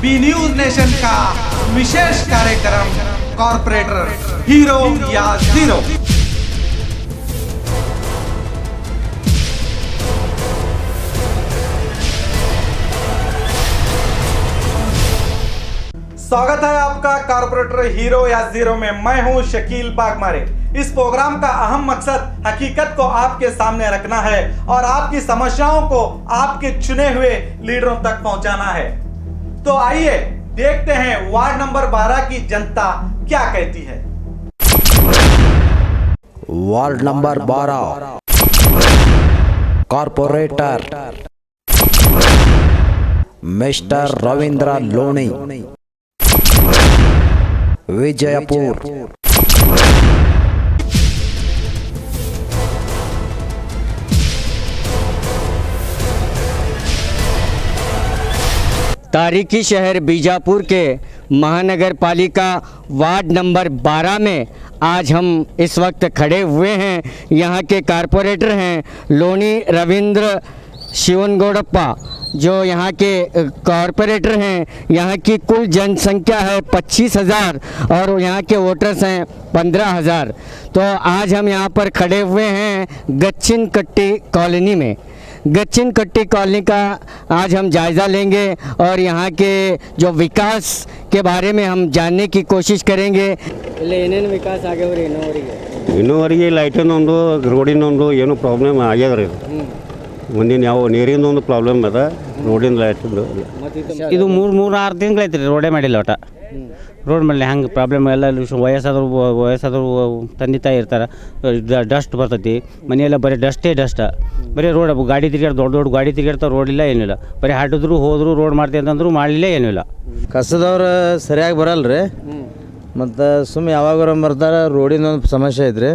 B news nation का विशेष कार्यक्रम corporator hero या जीरो। स्वागत है आपका कॉर्पोरेटर हीरो या जीरो में। मैं हूं शकील बागमारे। इस प्रोग्राम का अहम मकसद हकीकत को आपके सामने रखना है और आपकी समस्याओं को आपके चुने हुए लीडरों तक पहुंचाना है। तो आइए देखते हैं वार्ड नंबर 12 की जनता क्या कहती है। Ward number 12 corporator mister Ravindra Loni, Vijaypur. तारीखी शहर बीजापुर के महानगर पालिका वार्ड नंबर 12 में आज हम इस वक्त खड़े हुए हैं। यहाँ के कारपोरेटर हैं लोनी रविंद्र शिवनगौड़प्पा, जो यहाँ के कॉरपोरेटर हैं। यहाँ की कुल जनसंख्या है 25,000 और यहाँ के वोटर्स हैं 15,000। तो आज हम यहाँ पर खड़े हुए हैं गच्चिन कट्टी कॉलोनी में। गच्चिन कट्टी कॉलोनी का आज हम जायज़ा लेंगे और यहाँ के जो विकास के बारे में हम जानने की कोशिश करेंगे। ಏನೇನು ವಿಕಾಸ ಆಗ್ಯಾವ್ರಿ ಇನ್ನೂವರೆಗೆ ಲೈಟಿನೊಂದು ರೋಡಿನೊಂದು ಏನು ಪ್ರಾಬ್ಲಮ್ ಆಗ್ಯದ್ರಿ. ಮುಂದಿನ ಯಾವ ನೀರಿಂದೊಂದು ಪ್ರಾಬ್ಲಮ್ ಅದ, ರೋಡಿನ ಲೈಟಿಂದು. ಇದು 3-6 ತಿಂಗಳೈತೆ ರೀ ರೋಡೇ ಮಾಡಿಲ್ಲ ಒಟ್ಟು. ರೋಡ್ ಮೇಲೆ ಹಂಗೆ ಪ್ರಾಬ್ಲಮ್ ಎಲ್ಲ ವಯಸ್ಸಾದ್ರು ತಂದೆ ತಾಯಿ ಇರ್ತಾರೆ, ಡಸ್ಟ್ ಬರ್ತೈತಿ ಮನೆಯೆಲ್ಲ, ಬರೀ ಡಸ್ಟ್ ಬರೀ ರೋಡ್ ಗಾಡಿ ತಿರ್ಗಾಡ್ದು ದೊಡ್ಡ ಗಾಡಿ ತಿರ್ಗಾಡ್ತಾವೆ, ರೋಡ್ ಇಲ್ಲ ಏನಿಲ್ಲ. ಬರೀ ಹಾಡಿದ್ರು ಹೋದ್ರು ರೋಡ್ ಮಾಡ್ತೀವಿ ಅಂತಂದ್ರು ಮಾಡಲಿಲ್ಲ, ಏನೂ ಇಲ್ಲ. ಕಸದವ್ರು ಸರಿಯಾಗಿ ಬರಲ್ರಿ, ಮತ್ತು ಸುಮ್ಮನೆ ಯಾವಾಗ ಬರ್ತಾರೆ, ರೋಡಿನ ಒಂದು ಸಮಸ್ಯೆ ಐತ್ರಿ.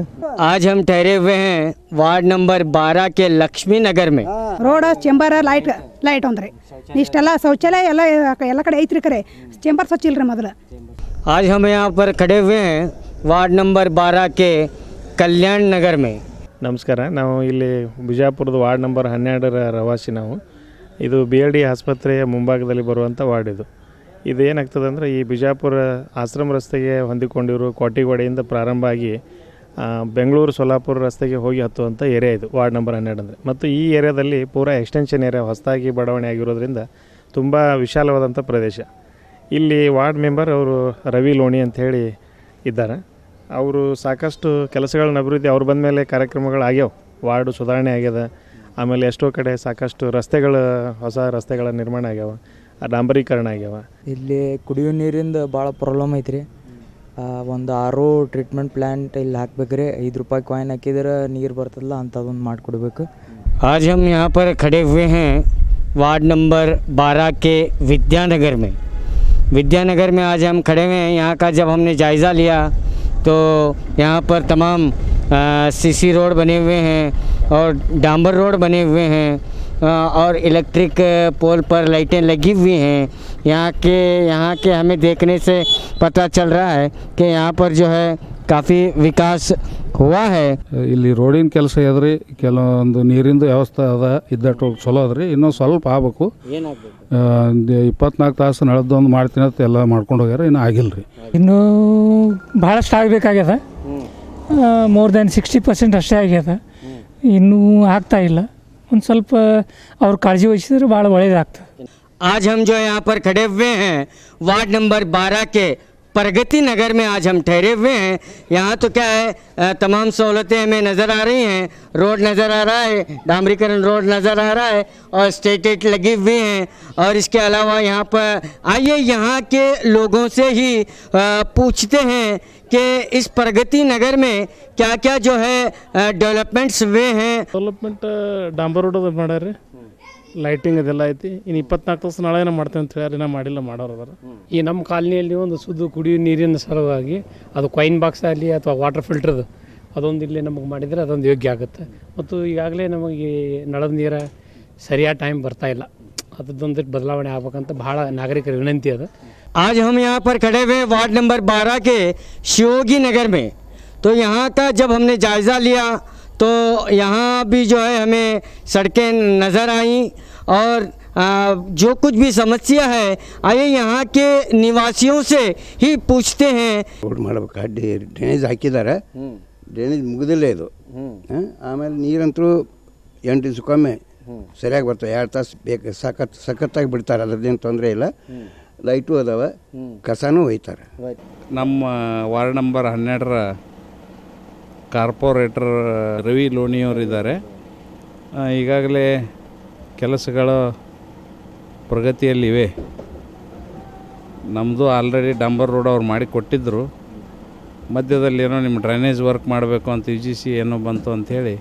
आज हम ठहरे हुए हैं वार्ड नंबर 12 के लक्ष्मी नगर में। ರೋಡ್ ಚೇಂಬರ್ ಲೈಟ್ ಒಂದ್ರಿ, ಇಷ್ಟೆಲ್ಲ ಶೌಚಾಲಯ ಎಲ್ಲ ಕಡೆ ಐತ್ರಿ, ಕರೆ ಚೇಂಬರ್ ಸ್ವಚ್ಛ ಇಲ್ರಿ ಮೊದಲು. आज हम यहाँ पर खड़े हुए हैं वार्ड नंबर 12 के कल्याण नगर में। ನಮಸ್ಕಾರ. ನಾವು ಇಲ್ಲಿ ಬಿಜಾಪುರದ ವಾರ್ಡ್ ನಂಬರ್ 12ರ ರವಾಸಿ. ನಾವು ಇದು BLD ಆಸ್ಪತ್ರೆಯ ಮುಂಭಾಗದಲ್ಲಿ ಬರುವಂಥ ವಾರ್ಡ್. ಇದು ಏನಾಗ್ತದೆ ಅಂದರೆ, ಈ ಬಿಜಾಪುರ ಆಶ್ರಮ ರಸ್ತೆಗೆ ಹೊಂದಿಕೊಂಡಿರೋ ಕೋಟಿಗೋಡೆಯಿಂದ ಪ್ರಾರಂಭ ಆಗಿ ಬೆಂಗಳೂರು ಸೊಲ್ಲಾಪುರ ರಸ್ತೆಗೆ ಹೋಗಿ ಹತ್ತುವಂಥ ಏರಿಯಾ ಇದು ವಾರ್ಡ್ ನಂಬರ್ 12 ಅಂದರೆ. ಮತ್ತು ಈ ಏರಿಯಾದಲ್ಲಿ ಪೂರಾ ಎಕ್ಸ್ಟೆನ್ಷನ್ ಏರಿಯಾ ಹೊಸದಾಗಿ ಬಡಾವಣೆ ಆಗಿರೋದ್ರಿಂದ ತುಂಬ ವಿಶಾಲವಾದಂಥ ಪ್ರದೇಶ. ಇಲ್ಲಿ ವಾರ್ಡ್ ಮೆಂಬರ್ ಅವರು ರವಿ ಲೋಣಿ ಅಂಥೇಳಿ ಇದ್ದಾರೆ. ಅವರು ಸಾಕಷ್ಟು ಕೆಲಸಗಳನ್ನ ಅಭಿವೃದ್ಧಿ ಅವ್ರು ಬಂದ ಮೇಲೆ ಕಾರ್ಯಕ್ರಮಗಳು ಆಗ್ಯಾವ, ವಾರ್ಡು ಸುಧಾರಣೆ ಆಗ್ಯದ. ಆಮೇಲೆ ಎಷ್ಟೋ ಕಡೆ ಸಾಕಷ್ಟು ಹೊಸ ರಸ್ತೆಗಳ ನಿರ್ಮಾಣ ಆಗ್ಯಾವ, ಡಾಂಬರೀಕರಣ ಆಗ್ಯಾವ. ಇಲ್ಲಿ ಕುಡಿಯೋ ನೀರಿಂದ ಭಾಳ ಪ್ರಾಬ್ಲಮ್ ಐತ್ರಿ. ಒಂದು RO ಟ್ರೀಟ್ಮೆಂಟ್ ಪ್ಲ್ಯಾಂಟ್ ಇಲ್ಲಿ ಹಾಕ್ಬೇಕ್ರಿ. 5 ರೂಪಾಯಿ ಕಾಯಿನ್ ಹಾಕಿದ್ರೆ ನೀರು ಬರ್ತದಲ್ಲ, ಅಂಥದ್ದೊಂದು ಮಾಡಿಕೊಡ್ಬೇಕು. आज हम यहाँ पर खड़े हुए हैं वार्ड नंबर 12 के विद्यानगर में। विद्यानगर में आज हम खड़े हुए हैं। यहाँ का जब हमने जायज़ा लिया तो यहाँ पर तमाम CC रोड बने हुए हैं और डांबर रोड बने हुए हैं और इलेक्ट्रिक पोल पर लाइटें लगी हुई हैं। यहाँ के हमें देखने से पता चल रहा है कि यहाँ पर जो है काफ़ी विकास हुआ है. ಇಲ್ಲಿ ರೋಡಿನ ಕೆಲಸ ಇದ್ರಿ, ಕೆಲವೊಂದು ನೀರಿಂದು ವ್ಯವಸ್ಥೆ ಅದ, ಇದ್ದಟ್ಟು ಚಲೋ ಅದ್ರಿ. ಇನ್ನೊಂದು ಸ್ವಲ್ಪ ಆಗಬೇಕು. 24 ತಾಸು ನಡೆದೊಂದು ಮಾಡ್ತೀನಿ ಅಂತ ಎಲ್ಲ ಮಾಡ್ಕೊಂಡು ಹೋಗ್ಯಾರ, ಇನ್ನೂ ಆಗಿಲ್ಲ ರೀ. ಇನ್ನೂ ಭಾಳಷ್ಟು ಆಗಬೇಕಾಗ್ಯದ. ಮೋರ್ ದ್ಯಾನ್ 60% ಅಷ್ಟೇ ಆಗ್ಯದ, ಇನ್ನೂ ಆಗ್ತಾ ಇಲ್ಲ. ಒಂದು ಸ್ವಲ್ಪ ಅವ್ರು ಕಾಳಜಿ ವಹಿಸಿದ್ರೆ ಭಾಳ ಒಳ್ಳೆಯದಾಗ್ತದೆ. आज हम जो यहाँ पर खड़े हुए हैं वार्ड नंबर 12 के प्रगति नगर में आज हम ठहरे हुए हैं। यहाँ तो क्या है, तमाम सहूलतें हमें नज़र आ रही हैं। रोड नज़र आ रहा है, डामरीकरण रोड नज़र आ रहा है और स्ट्रीट लाइट लगी हुई हैं। और इसके अलावा यहाँ पर आइए यहाँ के लोगों से ही पूछते हैं कि इस प्रगति नगर में क्या क्या जो है डेवलपमेंट्स हुए हैं. ಡೆವಲಪ್ಮೆಂಟ್ ಡಾಂಬರ್ ರೋಡ್ ಮಾಡ್ಯಾರ, ಲೈಟಿಂಗ್ ಅದೆಲ್ಲ ಐತಿ. ಇನ್ನು 24 ತಾಸು ನಾಳೆ ಮಾಡ್ತೇವೆ ಅಂತ ಹೇಳಿ ಮಾಡಿಲ್ಲ, ಮಾಡೋರು ಅದಾರ. ಈ ನಮ್ಮ ಕಾಲನಿಯಲ್ಲಿ ಒಂದು ಶುದ್ಧ ಕುಡಿಯುವ ನೀರಿನ ಸಲುವಾಗಿ ಅದು ಕಾಯಿನ್ ಬಾಕ್ಸ್ ಆಗಲಿ ಅಥವಾ ವಾಟರ್ ಫಿಲ್ಟರ್ದು ಅದೊಂದು ಇಲ್ಲಿ ನಮಗೆ ಮಾಡಿದರೆ ಅದೊಂದು ಯೋಗ್ಯ ಆಗುತ್ತೆ. ಮತ್ತು ಈಗಾಗಲೇ ನಮಗೆ ನಳದ ನೀರು ಸರಿಯಾದ ಟೈಮ್ ಬರ್ತಾ ಇಲ್ಲ, ಅದೊಂದು ಬದಲಾವಣೆ ಆಗ್ಬೇಕಂತ ಭಾಳ ನಾಗರಿಕರ ವಿನಂತಿ ಅದ. आज हम यहाँ पर खड़े हुए वार्ड नंबर 12 के शिवोगी नगर में। तो यहाँ का जब हमने जायज़ा लिया तो यहाँ भी जो है हमें सड़कें नज़र आईं और जो कुछ भी समस्या है आइए यहाँ के निवासियों से ही पूछते हैं। ರೋಡ್ ಮಾಡ್ಬೇಕು ಡ್ರೈನೇಜ್ ಹಾಕಿದ್ದಾರೆ ಡ್ರೈನೇಜ್ ಮುಗಿದಿಲ್ಲ ಇದು ಆಮೇಲೆ ನೀರಂತೂ 8 ದಿವಸಕ್ಕೊಮ್ಮೆ ಸರಿಯಾಗಿ ಬರ್ತವೆ 2 ತಾಸು ಬೇಕು ಸಖತ್ತಾಗಿ ಬಿಡ್ತಾರೆ ಅದರದ್ದೇನು ತೊಂದರೆ ಇಲ್ಲ ಲೈಟು ಅದಾವೆ ಕಸನೂ ಒಯ್ತಾರೆ ನಮ್ಮ ವಾರ್ಡ್ ನಂಬರ್ 12ರ ಕಾರ್ಪೊರೇಟರ್ ರವಿ ಲೋಣಿಯವರಿದ್ದಾರೆ ಈಗಾಗಲೇ ಕೆಲಸಗಳು ಪ್ರಗತಿಯಲ್ಲಿವೆ ನಮ್ಮದು ಆಲ್ರೆಡಿ ಡಂಬರ್ ರೋಡ್ ಅವ್ರು ಮಾಡಿ ಕೊಟ್ಟಿದ್ದರು ಮಧ್ಯದಲ್ಲಿ ಏನೋ ನಿಮ್ಮ ಡ್ರೈನೇಜ್ ವರ್ಕ್ ಮಾಡಬೇಕು ಅಂತ UGC ಏನೋ ಬಂತು ಅಂಥೇಳಿ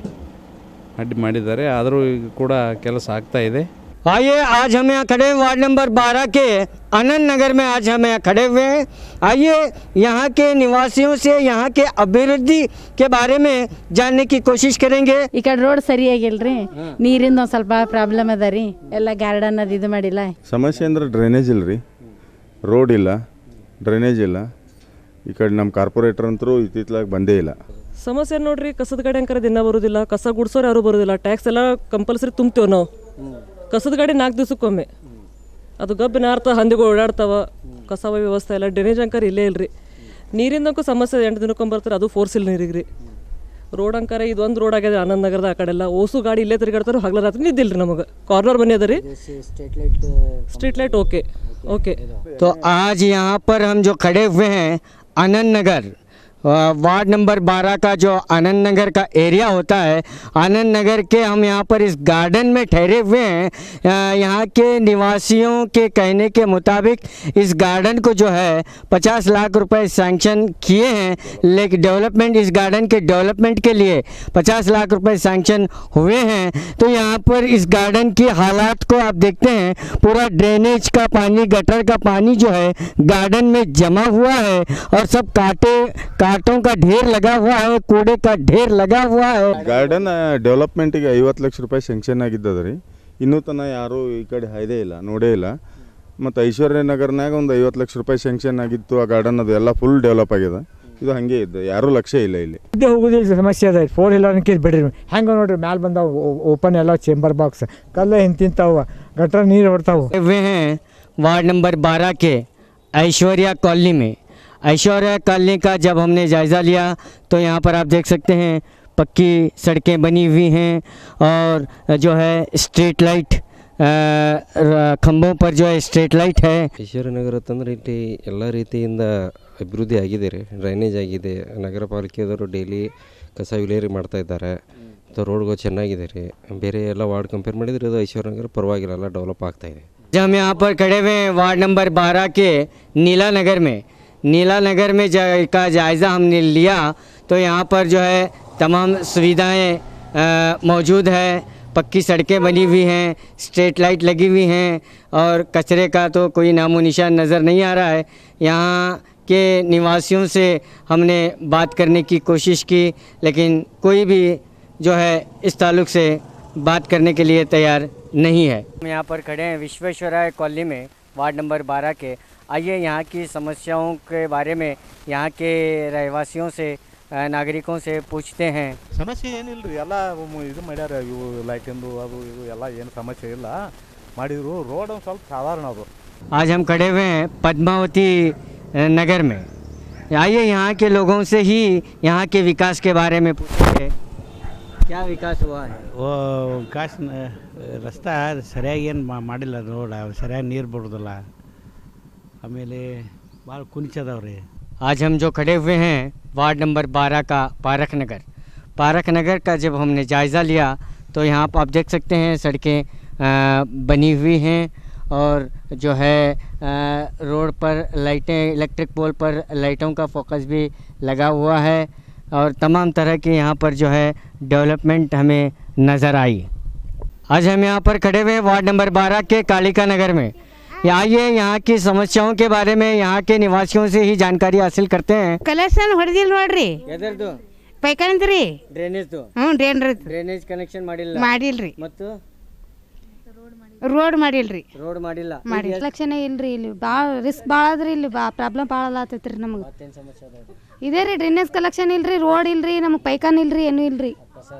ಅಡ್ಡಿ ಮಾಡಿದ್ದಾರೆ ಆದರೂ ಈಗ ಕೂಡ ಕೆಲಸ ಆಗ್ತಾ ಇದೆ आइए आज हम यहाँ खड़े वार्ड नंबर 12 के आनंद नगर में आज हम यहाँ खड़े हुए हैं। आइए यहाँ के निवासियों से यहाँ के अभिवृद्धि के बारे में जानने की कोशिश करेंगे। ಈ ಕಡೆ ರೋಡ್ ಸರಿಯಾಗಿಲ್ರಿ ನೀರಿಂದ ಒಂದು ಸ್ವಲ್ಪ ಪ್ರಾಬ್ಲಮ್ ಅದ ರೀ ಎಲ್ಲ ಗಾರ್ಡನ್ ಅದು ಇದು ಮಾಡಿಲ್ಲ ಸಮಸ್ಯೆ ಅಂದ್ರೆ ಡ್ರೈನೇಜ್ ಇಲ್ಲ ರೀ ರೋಡ್ ಇಲ್ಲ ಡ್ರೈನೇಜ್ ಇಲ್ಲ ಈ ಕಡೆ ನಮ್ಮ ಕಾರ್ಪೊರೇಟರ್ ಅಂತರೂ ಇತ್ತಿತ್ತಲಾಗಿ ಬಂದೇ ಇಲ್ಲ ಸಮಸ್ಯೆ ನೋಡ್ರಿ ಕಸದ ಗಾಡಿ ಅಂಕರ ದಿನ ಬರೋದಿಲ್ಲ ಕಸ ಗುಡ್ಸೋರು ಯಾರು ಬರೋದಿಲ್ಲ ಟ್ಯಾಕ್ಸ್ ಎಲ್ಲ ಕಂಪಲ್ಸರಿ ತುಂಬ್ತೇವೆ ನಾವು ಕಸದ ಗಾಡಿ 4 ದಿವಸಕ್ಕೊಮ್ಮೆ ಅದು ಗಬ್ಬು ನಾರ್ತಾವ ಹಂದಿಗಳು ಓಡಾಡ್ತಾವ ಕಸವ ವ್ಯವಸ್ಥೆ ಎಲ್ಲ ಡ್ರೈನೇಜ್ ಅಂಕರ್ ಇಲ್ಲೇ ಇಲ್ಲರಿ ನೀರಿಂದಕ್ಕೂ ಸಮಸ್ಯೆ 8 ದಿನಕ್ಕೊಮ್ಮೆ ಬರ್ತಾರೆ ಅದು ಫೋರ್ಸ್ ಇಲ್ಲ ನೀರಿಗೆ ರೀ ರೋಡ್ ಅಂಕರ ಇದೊಂದು ರೋಡ್ ಆಗಿದೆ ಆನಂದ್ ನಗರದ ಆ ಕಡೆ ಎಲ್ಲ ಓಸು ಗಾಡಿ ಇಲ್ಲೇ ತಿರುಗಾಡ್ತಾರೆ ಹಗಲ ರಾತ್ರಿ ನಿದ್ದಿಲ್ಲ ರೀ ನಮಗೆ ಕಾರ್ನರ್ ಬನ್ನಿ ಅದ ರೀ स्ट्रीट लाइट ओके ओके। तो आज यहाँ पर हम जो खड़े हुए हैं आनंद नगर वार्ड नंबर 12 का जो आनंद नगर का एरिया होता है आनंद नगर के हम यहाँ पर इस गार्डन में ठहरे हुए हैं। यहाँ के निवासियों के कहने के मुताबिक इस गार्डन को जो है 50 लाख रुपए सैंक्शन किए हैं लेकिन डेवलपमेंट इस गार्डन के डेवलपमेंट के लिए 50 लाख रुपए सैंक्शन हुए हैं। तो यहाँ पर इस गार्डन की हालात को आप देखते हैं पूरा ड्रेनेज का पानी गटर का पानी जो है गार्डन में जमा हुआ है और सब कांटों का ढेर लगा हुआ है कूड़े का ढेर लगा हुआ है। ಗಾರ್ಡನ್ ಡೆವಲಪ್ಮೆಂಟಿಗೆ 50 ಲಕ್ಷ ರೂಪಾಯಿ ಸ್ಯಾಂಕ್ಷನ್ ಆಗಿದ್ದದ ರೀ ಇನ್ನೂ ತನಕ ಯಾರೂ ಈ ಕಡೆ ಹಾಯ್ದೇ ಇಲ್ಲ ನೋಡೇ ಇಲ್ಲ ಮತ್ತು ಐಶ್ವರ್ಯ ನಗರನಾಗ ಒಂದು 50 ಲಕ್ಷ ರೂಪಾಯಿ ಸ್ಯಾಂಕ್ಷನ್ ಆಗಿತ್ತು ಆ ಗಾರ್ಡನ್ ಅದು ಎಲ್ಲ ಫುಲ್ ಡೆವಲಪ್ ಆಗಿದೆ ಇದು ಹಾಗೆ ಇದೆ ಯಾರೂ ಲಕ್ಷ್ಯ ಇಲ್ಲ ಇಲ್ಲಿ ಹೋಗೋದಿಲ್ಲ ಸಮಸ್ಯೆ ಅದ 4 ಇಲ್ಲ ಅನ್ಕಿದ್ ಬಿಡ್ರಿ ಹೆಂಗೆ ನೋಡ್ರಿ ಮ್ಯಾಲೆ ಬಂದಾವ ಓಪನ್ ಎಲ್ಲ ಚೇಂಬರ್ ಬಾಕ್ಸ್ ಕಲ್ಲ ಹಿಂತಿಂತಾವ ಗಟರ್ ನೀರು ಹೊಡ್ತಾವ वार्ड नंबर 12 के ऐश्वर्या कॉलोनी में ऐश्वर्या कॉलोनी का जब हमने जायज़ा लिया तो यहाँ पर आप देख सकते हैं पक्की सड़कें बनी हुई हैं और जो है स्ट्रीट लाइट खंभों पर जो है स्ट्रीट लाइट है। ಐಶ್ವರ್ಯ ನಗರ ಅಂತಂದ್ರೆ ಇಲ್ಲಿ ಎಲ್ಲ ರೀತಿಯಿಂದ ಅಭಿವೃದ್ಧಿ ಆಗಿದೆ ರೀ ಡ್ರೈನೇಜ್ ಆಗಿದೆ ನಗರ ಪಾಲಿಕೆಯವರು ಡೈಲಿ ಕಸ ವಿಲೇವಾರಿ ಮಾಡ್ತಾ ಇದ್ದಾರೆ ಮತ್ತು ರೋಡ್ಗಳು ಚೆನ್ನಾಗಿದೆ ರೀ ಬೇರೆ ಎಲ್ಲ ವಾರ್ಡ್ ಕಂಪೇರ್ ಮಾಡಿದರೆ ಇದು ಐಶ್ವರ್ಯ ನಗರ ಪರವಾಗಿಲ್ಲ ಎಲ್ಲ ಡೆವಲಪ್ ಆಗ್ತಾ ಇದೆ। हम यहाँ पर खड़े हुए हैं वार्ड नंबर 12 के नीला नगर में का जायज़ा हमने लिया तो यहाँ पर जो है तमाम सुविधाएं मौजूद है पक्की सड़कें बनी हुई हैं स्ट्रीट लाइट लगी हुई हैं और कचरे का तो कोई नामो निशान नज़र नहीं आ रहा है। यहाँ के निवासियों से हमने बात करने की कोशिश की लेकिन कोई भी जो है इस ताल्लुक़ से बात करने के लिए तैयार नहीं है। हम यहाँ पर खड़े हैं विश्वेश्वराय कॉलोनी में वार्ड नंबर 12 के आइए यहाँ की समस्याओं के बारे में यहाँ के रहवासियों से नागरिकों से पूछते हैं। ಸಮಸ್ಯೆ ಏನಿಲ್ಲ ರೀ ಎಲ್ಲ ಇದು ಮಾಡ್ಯಾರ ಇವು ಲೈಟಿಂದು ಅದು ಇದು ಎಲ್ಲ ಏನು ಸಮಸ್ಯೆ ಇಲ್ಲ ಮಾಡಿದ್ರು ರೋಡ್ ಒಂದು ಸ್ವಲ್ಪ ಸಾಧಾರಣ ಅದು। आज हम खड़े हुए हैं पद्मावती नगर में आइए यहाँ के लोगों से ही यहाँ के विकास के बारे में पूछेंगे क्या विकास हुआ है। ವಿಕಾಸ್ ರಸ್ತೆ ಸರಿಯಾಗಿ ಏನು ಮಾಡಿಲ್ಲ ರೋಡ್ ಸರಿಯಾಗಿ ನೀರು ಬರೋದಿಲ್ಲ ಆಮೇಲೆ ಭಾಳ ಕುಂಚದವ್ರಿ। आज हम जो खड़े हुए हैं वार्ड नंबर 12 का पारक नगर का जब हमने जायज़ा लिया तो यहाँ पर आप देख सकते हैं सड़कें बनी हुई हैं और जो है रोड पर लाइटें इलेक्ट्रिक पोल पर लाइटों का फोकस भी लगा हुआ है और तमाम तरह के यहाँ पर जो है डेवलपमेंट हमें नज़र आई। आज हम यहाँ पर खड़े हुए वार्ड नंबर 12 के कालिका नगर में आइए यहाँ की समस्याओं के बारे में यहाँ के निवासियों से ही जानकारी हासिल करते हैं। ಕಲೆಕ್ಷನ್ ಹೊಡೆದಿಲ್ಲ ನೋಡ್ರಿ ಎದರ್ದು ಪೈಕಾನಂದ್ರಿ ಡ್ರೈನೇಜ್ದು ಡ್ರೈನೇಜ್ ಕನೆಕ್ಷನ್ ಮಾಡಿಲ್ರಿ ಮತ್ತು ರೋಡ್ ಮಾಡಿಲ್ರಿ ಮಾಡಿ ಕಲೆಕ್ಷನ್ ಇಲ್ರಿ ಇಲ್ಲಿ ಭಾಳ ರಿಸ್ಕ್ ಭಾಳ ಅದ್ರಿ ಇಲ್ಲಿ ಪ್ರಾಬ್ಲಮ್ ಭಾಳ ಆತೈತ್ರಿ ನಮಗೆ ಇದೇ ರೀ ಡ್ರೈನೇಜ್ ಕಲೆಕ್ಷನ್ ಇಲ್ರಿ ರೋಡ್ ಇಲ್ರಿ ನಮಗೆ ಪೈಕಾನ್ ಇಲ್ರಿ ಏನೂ ಇಲ್ರಿ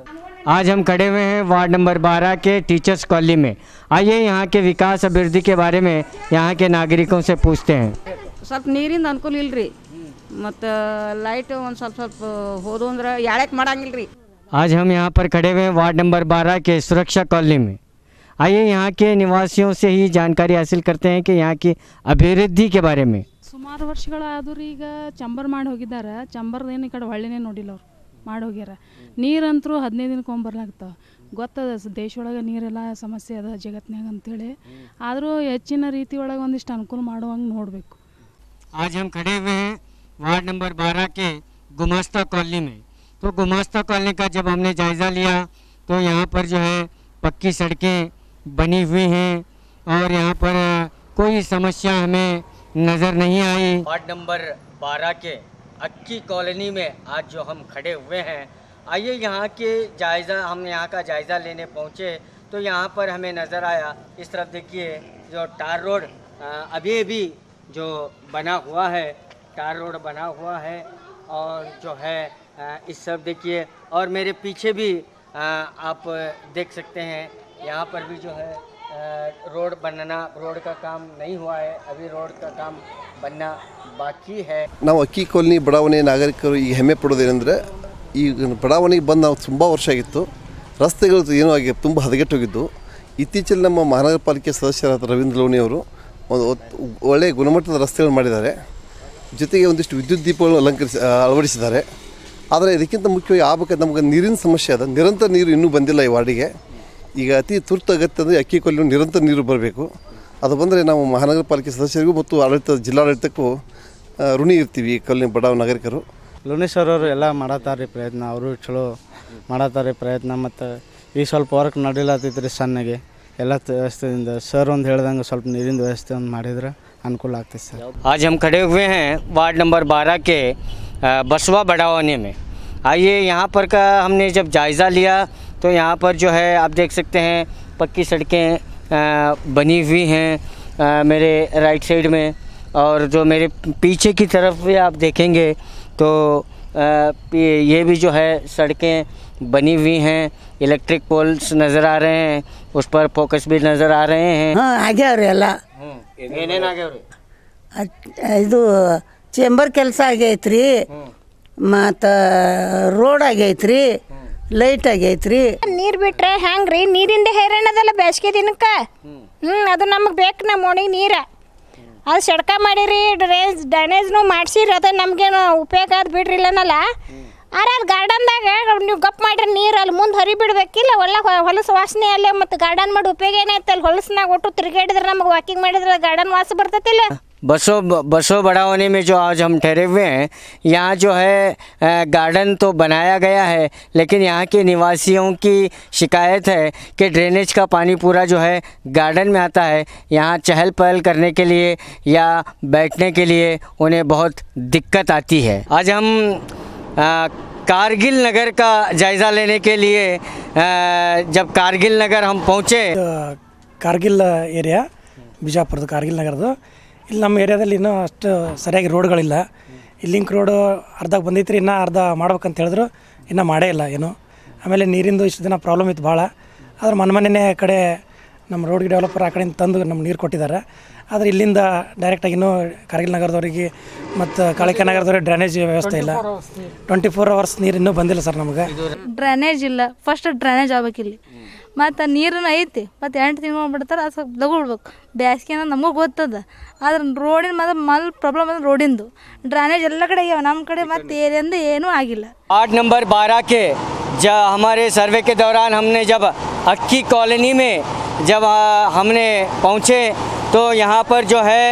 आज हम खड़े हुए हैं वार्ड नंबर 12 के टीचर्स कॉलोनी में। आइए यहाँ के विकास अभिवृद्धि के बारे में यहाँ के नागरिकों से पूछते हैं। ಸ್ವಲ್ಪ ನೀರಿಂದ ಅನುಕೂಲ ಇಲ್ರಿ ಮತ್ತು ಲೈಟ್ ಒಂದು ಸ್ವಲ್ಪ ಹೋದು ಅಂದ್ರೆ ಯಾಳಕ್ಕೆ ಮಾಡಂಗಿಲ್ರಿ। आज हम यहाँ पर खड़े हुए हैं वार्ड नंबर 12 के सुरक्षा कॉलोनी में। आइए यहाँ के निवासियों से ही जानकारी हासिल करते हैं कि यहाँ की अभिवृद्धि के बारे में। ಸುಮಾರು ವರ್ಷಗಳಾದರೂ ಈಗ ಚಂಬರ್ ಮಾಡಿ ಹೋಗಿದ್ದಾರೆ, ಚಂಬರ್ದೇನು ಈ ಕಡೆ ಹೊಳ್ಳಿನೇ ನೋಡಿಲ್ಲ ಅವ್ರು, ಮಾಡಿ ಹೋಗ್ಯಾರ। ನೀರಂತರೂ 15 ದಿನಕ್ಕೊಮ್ಮೆ ಬರ್ಲಾಗ್ತಾವೆ, ಗೊತ್ತದ ದೇಶದೊಳಗೆ ನೀರೆಲ್ಲ ಸಮಸ್ಯೆ ಅದ ಜಗತ್ತಿನಾಗ ಅಂತೇಳಿ, ಆದರೂ ಹೆಚ್ಚಿನ ರೀತಿ ಒಳಗೆ ಒಂದಿಷ್ಟು ಅನುಕೂಲ ಮಾಡುವಂಗೆ ನೋಡಬೇಕು। आज हम खड़े हुए हैं वार्ड नंबर 12 के गुमास्ता कॉलोनी में। तो गुमास्ता कॉलोनी का जब हमने जायज़ा लिया तो यहाँ पर जो है पक्की सड़कें बनी हुई हैं और यहाँ पर कोई समस्या हमें नज़र नहीं आई। वार्ड नंबर 12 के अक्की कॉलोनी में आज जो हम खड़े हुए हैं, आइए यहाँ के जायज़ा, हम यहाँ का जायज़ा लेने पहुँचे तो यहाँ पर हमें नज़र आया, इस तरफ देखिए जो टार रोड अभी अभी जो बना हुआ है, टार रोड बना हुआ है और जो है इस सब देखिए, और मेरे पीछे भी आप देख सकते हैं यहाँ पर भी जो है रोड बनना, रोड का काम नहीं हुआ है, अभी रोड का काम बनना ಬಾಕಿ है। ನಾವು ಅಕ್ಕಿ ಕಾಲೋನಿ ಬಡಾವಣೆ ನಾಗರಿಕರು ಈಗ ಹೆಮ್ಮೆ ಪಡೋದೇನೆಂದರೆ, ಈ ಬಡಾವಣೆಗೆ ಬಂದು ನಾವು ತುಂಬ ವರ್ಷ ಆಗಿತ್ತು, ರಸ್ತೆಗಳು ಏನೋ ಆಗಿ ತುಂಬ ಹದಗೆಟ್ಟೋಗಿದ್ದು। ಇತ್ತೀಚೆಗೆ ನಮ್ಮ ಮಹಾನಗರ ಪಾಲಿಕೆ ಸದಸ್ಯರಾದ ರವೀಂದ್ರ ಲೋಣಿ ಅವರು ಒಂದು ಒಳ್ಳೆಯ ಗುಣಮಟ್ಟದ ರಸ್ತೆಗಳು ಮಾಡಿದ್ದಾರೆ, ಜೊತೆಗೆ ಒಂದಿಷ್ಟು ವಿದ್ಯುತ್ ದೀಪಗಳನ್ನು ಅಳವಡಿಸಿದ್ದಾರೆ। ಆದರೆ ಇದಕ್ಕಿಂತ ಮುಖ್ಯವಾಗಿ ಆಗಬೇಕಾದ ನಮಗೆ ನೀರಿನ ಸಮಸ್ಯೆ ಅದ, ನಿರಂತರ ನೀರು ಇನ್ನೂ ಬಂದಿಲ್ಲ ಈ ವಾರ್ಡಿಗೆ। ಈಗ ಅತಿ ತುರ್ತು ಅಗತ್ಯ ಅಂದರೆ ಅಕ್ಕಿ ಕಾಲೋನಿ ನಿರಂತರ ನೀರು ಬರಬೇಕು, ಅದು ಬಂದರೆ ನಾವು ಮಹಾನಗರ ಪಾಲಿಕೆ ಸದಸ್ಯರಿಗೂ ಮತ್ತು ಜಿಲ್ಲಾಡಳಿತಕ್ಕೂ ಋಣಿ ಇರ್ತೀವಿ ಈ ಕಾಲೋನಿ ಬಡಾವ ನಾಗರಿಕರು। ಲೋಣಿ ಸರ್ ಅವರು ಎಲ್ಲ ಮಾಡತ್ತಾರೆ ಪ್ರಯತ್ನ, ಅವರು ಚಲೋ ಮಾಡತ್ತಾರೆ ಪ್ರಯತ್ನ, ಮತ್ತು ಈಗ ಸ್ವಲ್ಪ ವರ್ಕ್ ನಡಿಲತ್ತೈತ್ರಿ ಸಣ್ಣಗೆ ಎಲ್ಲ ವ್ಯವಸ್ಥೆಯಿಂದ ಸರ್ ಒಂದು ಹೇಳ್ದಂಗೆ ಸ್ವಲ್ಪ ನೀರಿನ ವ್ಯವಸ್ಥೆ ಒಂದು ಮಾಡಿದ್ರೆ ಅನುಕೂಲ ಆಗ್ತೈತೆ ಸರ್। आज हम खड़े हुए हैं वार्ड नंबर 12 के बसवा बड़ावनी में। आइए यहाँ पर का हमने जब जायज़ा लिया तो यहाँ पर जो है आप देख सकते हैं पक्की सड़कें बनी हुई हैं मेरे राइट साइड में, और जो मेरे पीछे की तरफ भी आप देखेंगे तो ये भी जो है सड़कें बनी हुई हैं, इलेक्ट्रिक पोल्स नज़र आ रहे हैं, उस पर फोकस भी नज़र आ रहे हैं। ಹಾಂ ಆಗ್ಯಾವ್ರಿ ಎಲ್ಲ, ಏನೇನು ಆಗ್ಯಾವ್ರಿ? ಇದು ಚೇಂಬರ್ ಕೆಲಸ ಆಗೈತ್ರಿ, ಮತ್ತು ರೋಡ್ ಆಗೈತ್ರಿ, ಲೈಟ್ ಆಗೈತ್ರಿ। ನೀರು ಬಿಟ್ರೆ ಹೆಂಗ್ರಿ, ನೀರಿಂದ ಹೈರಾಣದಲ್ಲ ಬೇಸಿಗೆ ದಿನಕ್ಕೆ, ಅದು ನಮಗೆ ಬೇಕು, ನಮ್ಮ ಓಣಿಗೆ ನೀರು ಅದು ಸಡ್ಕ ಮಾಡಿರಿ, ಡ್ರೈನೇಜ್ನು ಮಾಡಿಸಿರಿ, ಅದು ನಮಗೇನು ಉಪಯೋಗ ಅದು ಬಿಡ್ರಿ ಇಲ್ಲನಲ್ಲ। ಆದ್ರೆ ಅದು ಗಾರ್ಡನ್ದಾಗ ನೀವು ಗಪ್ ಮಾಡಿರಿ ನೀರು ಅಲ್ಲಿ ಮುಂದೆ ಹರಿ ಬಿಡಬೇಕಿಲ್ಲ, ಒಳ್ಳೆ ಹೊಲಸು ವಾಸನೆ ಅಲ್ಲೇ, ಮತ್ತು ಗಾರ್ಡನ್ ಮಾಡಿ ಉಪಯೋಗ ಏನೈತೆ ಅಲ್ಲಿ ಹೊಲಸ್ನಾಗ ಒಟ್ಟು ತಿರುಗಾಡಿದ್ರೆ ನಮಗೆ ವಾಕಿಂಗ್ ಮಾಡಿದ್ರೆ ಗಾರ್ಡನ್ ವಾಸ ಬರ್ತೈತಿಲ್ಲ। बसों बढ़ावने में जो आज हम ठहरे हुए हैं, यहाँ जो है गार्डन तो बनाया गया है, लेकिन यहाँ के निवासियों की शिकायत है कि ड्रेनेज का पानी पूरा जो है गार्डन में आता है। यहाँ चहल पहल करने के लिए या बैठने के लिए उन्हें बहुत दिक्कत आती है। आज हम कारगिल नगर का जायज़ा लेने के लिए जब कारगिल नगर हम पहुँचे, ಕಾರ್ಗಿಲ್ ಏರಿಯಾ ಬಿಜಾಪುರದ ಕಾರ್ಗಿಲ್ ನಗರದ್ದು, ಇಲ್ಲಿ ನಮ್ಮ ಏರಿಯಾದಲ್ಲಿ ಇನ್ನೂ ಅಷ್ಟು ಸರಿಯಾಗಿ ರೋಡ್ಗಳಿಲ್ಲ, ಇಲ್ಲಿ ಲಿಂಕ್ ರೋಡು ಅರ್ಧ ಬಂದೈತ್ರಿ, ಇನ್ನೂ ಅರ್ಧ ಮಾಡ್ಬೇಕಂತ ಹೇಳಿದ್ರು, ಇನ್ನೂ ಮಾಡೇ ಇಲ್ಲ ಏನು। ಆಮೇಲೆ ನೀರಿಂದು ಇಷ್ಟು ದಿನ ಪ್ರಾಬ್ಲಮ್ ಇತ್ತು ಭಾಳ, ಆದ್ರೆ ಮನೆ ಕಡೆ ನಮ್ಮ ರೋಡ್ ಡೆವಲಪರ್ ಆ ಕಡೆಯಿಂದ ತಂದು ನಮ್ಗೆ ನೀರು ಕೊಟ್ಟಿದ್ದಾರೆ, ಆದರೆ ಇಲ್ಲಿಂದ ಡೈರೆಕ್ಟಾಗಿ ಇನ್ನೂ ಕಾರ್ಗಿಲ್ ನಗರದವ್ರಿಗೆ ಮತ್ತು ಕಾಳಿಕೆ ನಗರದವ್ರಿಗೆ ಡ್ರೈನೇಜ್ ವ್ಯವಸ್ಥೆ ಇಲ್ಲ, 24 ಅವರ್ಸ್ ನೀರು ಇನ್ನೂ ಬಂದಿಲ್ಲ ಸರ್ ನಮಗೆ। ಡ್ರೈನೇಜ್ ಇಲ್ಲ, ಫಸ್ಟ್ ಡ್ರೈನೇಜ್ ಆಗ್ಬೇಕಿಲ್ಲಿ, ಮತ್ತು ನೀರನ್ನು ಐತಿ, ಮತ್ತು 8 ತಿಂಗಳು ಬಿಡ್ತಾರೆ, ಅದು ಸ್ವಲ್ಪ ಲಗುಡ್ಬೇಕು, ಬೇಸಿಗೆ ಅನ್ನೋದು ನಮಗೂ ಗೊತ್ತದ, ಆದ್ರೆ ರೋಡಿನ ಮೊದಲು ಪ್ರಾಬ್ಲಮ್ ಅಂದ್ರೆ ರೋಡಿಂದು, ಡ್ರೈನೇಜ್ ಎಲ್ಲ ಕಡೆ ಆಗ್ಯಾವ, ನಮ್ಮ ಕಡೆ ಮತ್ತು ಏರಿಯಿಂದ ಏನೂ ಆಗಿಲ್ಲ। वार्ड नंबर 12 के जब हमारे सर्वे के दौरान हमने जब अक्की कॉलोनी में जब हमने पहुँचे तो यहाँ पर जो है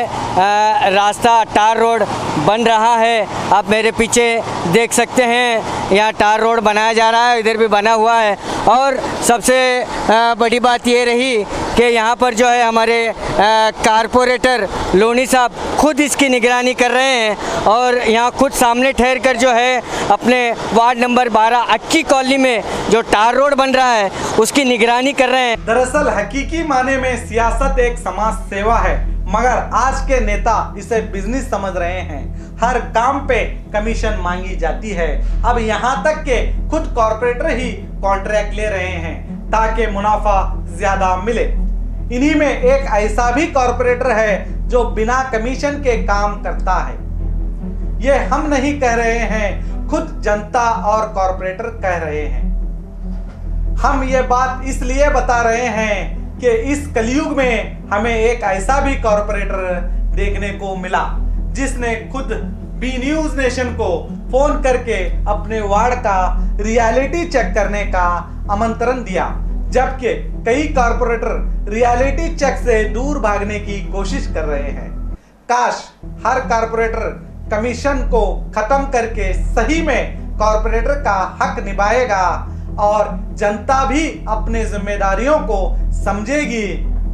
रास्ता टार रोड बन रहा है, आप मेरे पीछे देख सकते हैं, यहाँ टार रोड बनाया जा रहा है, इधर भी बना हुआ है। और सबसे बड़ी बात ये रही कि यहाँ पर जो है हमारे कारपोरेटर लोनी साहब खुद इसकी निगरानी कर रहे हैं, और यहाँ खुद सामने ठहर कर जो है अपने वार्ड नंबर 12 अक्की कॉलोनी में जो टार रोड बन रहा है उसकी निगरानी कर रहे हैं। दरअसल हकीकी माने में सियासत एक समाज सेवा है, मगर आज के नेता इसे बिजनेस समझ रहे हैं। हर काम पे कमीशन मांगी जाती है। अब यहाँ तक के खुद कॉर्पोरेटर ही कॉन्ट्रैक्ट ले रहे हैं ताकि मुनाफा ज्यादा मिले। इन्हीं में एक ऐसा भी कॉर्पोरेटर है जो बिना कमीशन के काम करता है। ये हम नहीं कह रहे हैं, खुद जनता और कॉर्पोरेटर कह रहे हैं। हम ये बात इसलिए बता रहे हैं कि इस कलयुग में हमें एक ऐसा भी कॉर्पोरेटर देखने को मिला जिसने खुद बी न्यूज नेशन को फोन करके अपने वार्ड का रियलिटी चेक करने का आमंत्रण दिया, जबकि कई कॉर्पोरेटर रियलिटी चेक से दूर भागने की कोशिश कर रहे हैं। काश हर कॉर्पोरेटर कमीशन को खत्म करके सही में कॉर्पोरेटर का हक निभाएगा और जनता भी अपने जिम्मेदारियों को समझेगी,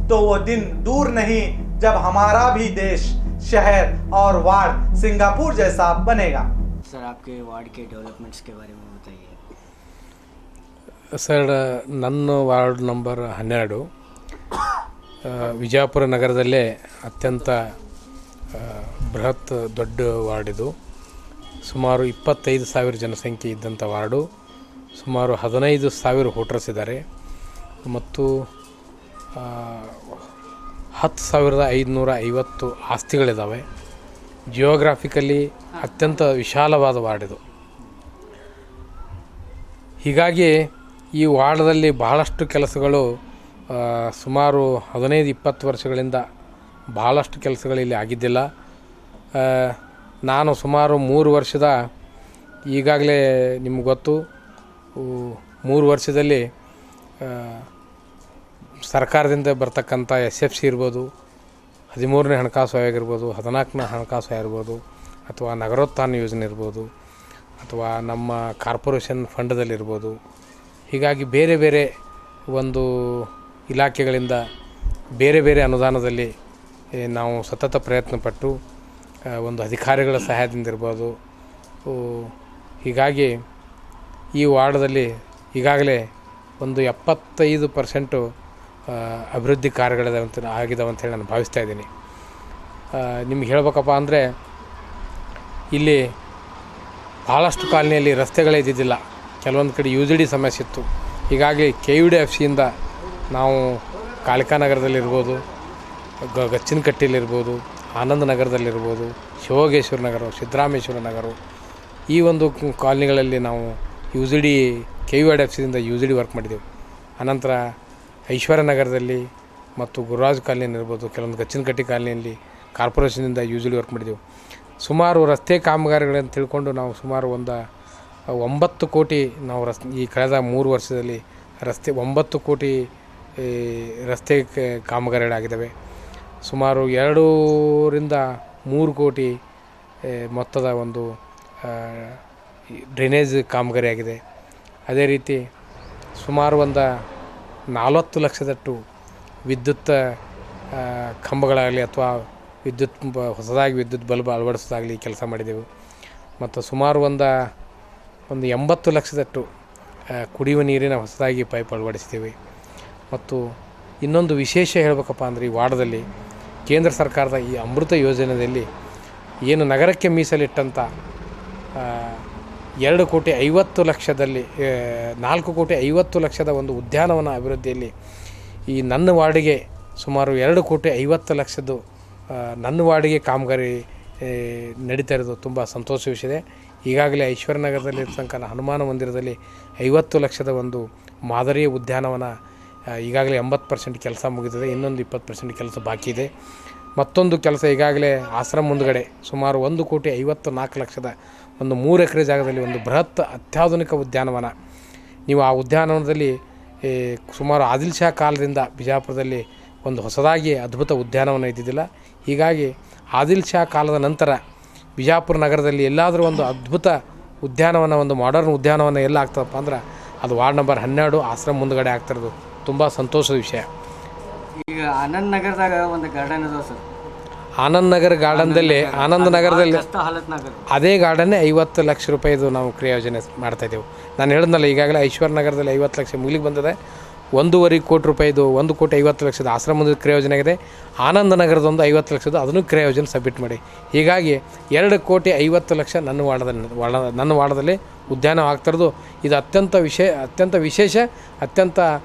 तो वो दिन दूर नहीं जब हमारा भी देश, शहर और वार्ड सिंगापुर जैसा बनेगा। सर, आपके वार्ड के डेवलपमेंट्स के बारे में बताइए। ಸರ್, ನನ್ನ ವಾರ್ಡ್ ನಂಬರ್ 12 ವಿಜಯಪುರ ನಗರದಲ್ಲೇ ಅತ್ಯಂತ ಬೃಹತ್ ದೊಡ್ಡ ವಾರ್ಡ್ ಇದು. ಸುಮಾರು 25,000 ಜನಸಂಖ್ಯೆ ಇದ್ದಂಥ ವಾರ್ಡು. ಸುಮಾರು 15,000 ವೋಟರ್ಸ್ ಇದ್ದಾರೆ ಮತ್ತು 10,550 ಆಸ್ತಿಗಳಿದ್ದಾವೆ. ಜಿಯೋಗ್ರಾಫಿಕಲಿ ಅತ್ಯಂತ ವಿಶಾಲವಾದ ವಾರ್ಡ್ ಇದು. ಹೀಗಾಗಿ ಈ ವಾರ್ಡ್ದಲ್ಲಿ ಬಹಳಷ್ಟು ಕೆಲಸಗಳು ಸುಮಾರು 15-20 ವರ್ಷಗಳಿಂದ ಬಹಳಷ್ಟು ಕೆಲಸಗಳು ಇಲ್ಲಿ ಆಗಿದ್ದಿಲ್ಲ. ನಾನು ಸುಮಾರು 3 ವರ್ಷದ ಈಗಾಗಲೇ ನಿಮ್ಗೆ ಗೊತ್ತು 3 ವರ್ಷದಲ್ಲಿ ಸರ್ಕಾರದಿಂದ ಬರ್ತಕ್ಕಂಥ SFC ಇರ್ಬೋದು, 13ನೇ ಹಣಕಾಸು ಆಯೋಗ ಇರ್ಬೋದು, 14ನೇ ಹಣಕಾಸು ಆಯೋಗ ಇರ್ಬೋದು, ಅಥವಾ ನಗರೋತ್ಥಾನ ಯೋಜನೆ ಇರ್ಬೋದು, ಅಥವಾ ನಮ್ಮ ಕಾರ್ಪೊರೇಷನ್ ಫಂಡದಲ್ಲಿರ್ಬೋದು. ಹೀಗಾಗಿ ಬೇರೆ ಬೇರೆ ಒಂದು ಇಲಾಖೆಗಳಿಂದ ಬೇರೆ ಬೇರೆ ಅನುದಾನದಲ್ಲಿ ನಾವು ಸತತ ಪ್ರಯತ್ನಪಟ್ಟು ಒಂದು ಅಧಿಕಾರಿಗಳ ಸಹಾಯದಿಂದ ಇರ್ಬೋದು. ಹೀಗಾಗಿ ಈ ವಾರ್ಡದಲ್ಲಿ ಈಗಾಗಲೇ ಒಂದು 75% ಅಭಿವೃದ್ಧಿ ಆಗಿದಾವೆ ಅಂತೇಳಿ ನಾನು ಭಾವಿಸ್ತಾ ಇದ್ದೀನಿ. ನಿಮ್ಗೆ ಹೇಳ್ಬೇಕಪ್ಪ ಅಂದರೆ ಇಲ್ಲಿ ಭಾಳಷ್ಟು ಕಾಲನಿಯಲ್ಲಿ ರಸ್ತೆಗಳೇ ಇದ್ದಿದ್ದಿಲ್ಲ. ಕೆಲವೊಂದು ಕಡೆ UGD ಸಮಸ್ಯೆ ಇತ್ತು. ಹೀಗಾಗಿ KUDFCಯಿಂದ ನಾವು ಕಾಳಿಕಾ ನಗರದಲ್ಲಿರ್ಬೋದು, ಗಚ್ಚಿನಕಟ್ಟಿಲಿರ್ಬೋದು, ಆನಂದ ನಗರದಲ್ಲಿರ್ಬೋದು, ಶಿವಯೋಗೇಶ್ವರ ನಗರ, ಸಿದ್ದರಾಮೇಶ್ವರ ನಗರ, ಈ ಒಂದು ಕಾಲನಿಗಳಲ್ಲಿ ನಾವು KUDFCದಿಂದ UGD ವರ್ಕ್ ಮಾಡಿದೆವು. ಅನಂತರ ಐಶ್ವರ್ಯ ನಗರದಲ್ಲಿ ಮತ್ತು ಗುರುರಾಜ್ ಕಾಲನಿ ಇರ್ಬೋದು, ಕೆಲವೊಂದು ಗಚ್ಚಿನಕಟ್ಟಿ ಕಾಲನಿಯಲ್ಲಿ ಕಾರ್ಪೊರೇಷನಿಂದ UGD ವರ್ಕ್ ಮಾಡಿದೆವು. ಸುಮಾರು ರಸ್ತೆ ಕಾಮಗಾರಿಗಳನ್ನು ತಿಳ್ಕೊಂಡು ನಾವು ಸುಮಾರು 9 ಕೋಟಿ ನಾವು ಈ ಕಳೆದ 3 ವರ್ಷದಲ್ಲಿ 9 ಕೋಟಿ ರಸ್ತೆ ಕಾಮಗಾರಿಗಳಾಗಿದ್ದಾವೆ. ಸುಮಾರು 2-3 ಕೋಟಿ ಮೊತ್ತದ ಒಂದು ಡ್ರೈನೇಜ್ ಕಾಮಗಾರಿ ಆಗಿದೆ. ಅದೇ ರೀತಿ ಸುಮಾರು 40 ಲಕ್ಷದಷ್ಟು ವಿದ್ಯುತ್ ಕಂಬಗಳಾಗಲಿ ಅಥವಾ ಹೊಸದಾಗಿ ವಿದ್ಯುತ್ ಬಲ್ಬ್ ಅಳವಡಿಸೋದಾಗಲಿ ಕೆಲಸ ಮಾಡಿದೆವು. ಮತ್ತು ಸುಮಾರು 80 ಲಕ್ಷದಷ್ಟು ಕುಡಿಯುವ ನೀರಿನ ಹೊಸದಾಗಿ ಪೈಪ್ ಅಳವಡಿಸಿದ್ದೀವಿ. ಮತ್ತು ಇನ್ನೊಂದು ವಿಶೇಷ ಹೇಳಬೇಕಪ್ಪ ಅಂದರೆ ಈ ವಾರ್ಡದಲ್ಲಿ ಕೇಂದ್ರ ಸರ್ಕಾರದ ಈ ಅಮೃತ ಯೋಜನೆಯಲ್ಲಿ ಏನು ನಗರಕ್ಕೆ ಮೀಸಲಿಟ್ಟಂಥ 2,50,00,000ದಲ್ಲಿ 4,50,00,000 ಒಂದು ಉದ್ಯಾನವನ ಅಭಿವೃದ್ಧಿಯಲ್ಲಿ ಈ ನನ್ನ ವಾರ್ಡಿಗೆ ಸುಮಾರು 2,50,00,000 ನನ್ನ ವಾರ್ಡಿಗೆ ಕಾಮಗಾರಿ ನಡೀತಾ ಇರೋದು ತುಂಬ ಸಂತೋಷ ವಿಷಯ. ಈಗಾಗಲೇ ಐಶ್ವರ್ಯ ನಗರದಲ್ಲಿರ್ತಕ್ಕಂಥ ಹನುಮಾನ ಮಂದಿರದಲ್ಲಿ 50 ಲಕ್ಷದ ಒಂದು ಮಾದರಿಯ ಉದ್ಯಾನವನ ಈಗಾಗಲೇ 80% ಕೆಲಸ ಮುಗಿದಿದೆ. ಇನ್ನೊಂದು 20% ಕೆಲಸ ಬಾಕಿ ಇದೆ. ಮತ್ತೊಂದು ಕೆಲಸ ಈಗಾಗಲೇ ಆಶ್ರಮ ಮುಂದುಗಡೆ ಸುಮಾರು 1,54,00,000 ಒಂದು 3 ಎಕರೆ ಜಾಗದಲ್ಲಿ ಒಂದು ಬೃಹತ್ ಅತ್ಯಾಧುನಿಕ ಉದ್ಯಾನವನ. ನೀವು ಆ ಉದ್ಯಾನವನದಲ್ಲಿ ಸುಮಾರು ಆದಿಲ್ ಶಾ ಕಾಲದಿಂದ ಬಿಜಾಪುರದಲ್ಲಿ ಒಂದು ಹೊಸದಾಗಿ ಅದ್ಭುತ ಉದ್ಯಾನವನ ಇದ್ದಿದ್ದಿಲ್ಲ. ಹೀಗಾಗಿ ಆದಿಲ್ ಶಾ ಕಾಲದ ನಂತರ ಬಿಜಾಪುರ ನಗರದಲ್ಲಿ ಎಲ್ಲಾದರೂ ಒಂದು ಅದ್ಭುತ ಉದ್ಯಾನವನ, ಒಂದು ಮಾಡರ್ನ್ ಉದ್ಯಾನವನ ಎಲ್ಲ ಆಗ್ತದಪ್ಪ ಅಂದ್ರೆ ಅದು ವಾರ್ಡ್ ನಂಬರ್ 12 ಆಶ್ರಮ ಮುಂದುಗಡೆ ಆಗ್ತಿರೋದು ತುಂಬ ಸಂತೋಷದ ವಿಷಯ. ಈಗ ಆನಂದ್ ನಗರದಾಗ ಒಂದು ಗಾರ್ಡನ್ ಅದಾವ ಸರ್. ಆನಂದ್ ನಗರ ಗಾರ್ಡನ್ದಲ್ಲಿ ನಗರದಲ್ಲಿ ಹಾಲತ್ನಾಗ ಅದೇ ಗಾರ್ಡನ್ನೇ 50 ಲಕ್ಷ ರೂಪಾಯಿದು ನಾವು ಕ್ರಿಯಾ ಯೋಜನೆ ಮಾಡ್ತಾಯಿದ್ದೆವು. ನಾನು ಹೇಳಿದ್ನಲ್ಲ ಈಗಾಗಲೇ ಐಶ್ವರ್ಯ ನಗರದಲ್ಲಿ 50 ಲಕ್ಷ ಮುಗಿಲಿಗೆ ಬಂದಿದೆ. 1.5 ಕೋಟಿ ರೂಪಾಯಿದು 1,50,00,000 ಆಶ್ರಮದ ಕ್ರಿಯಾ ಯೋಜನೆ ಆಗಿದೆ. ಆನಂದ ನಗರದೊಂದು 50,00,000 ಅದನ್ನು ಕ್ರಿಯಾ ಯೋಜನೆ ಸಬ್ಮಿಟ್ ಮಾಡಿ. ಹೀಗಾಗಿ 2,50,00,000 ನನ್ನ ವಾರ್ಡದಲ್ಲಿ ಉದ್ಯಾನ ಆಗ್ತಿರೋದು. ಇದು ಅತ್ಯಂತ ವಿಶೇಷ ಅತ್ಯಂತ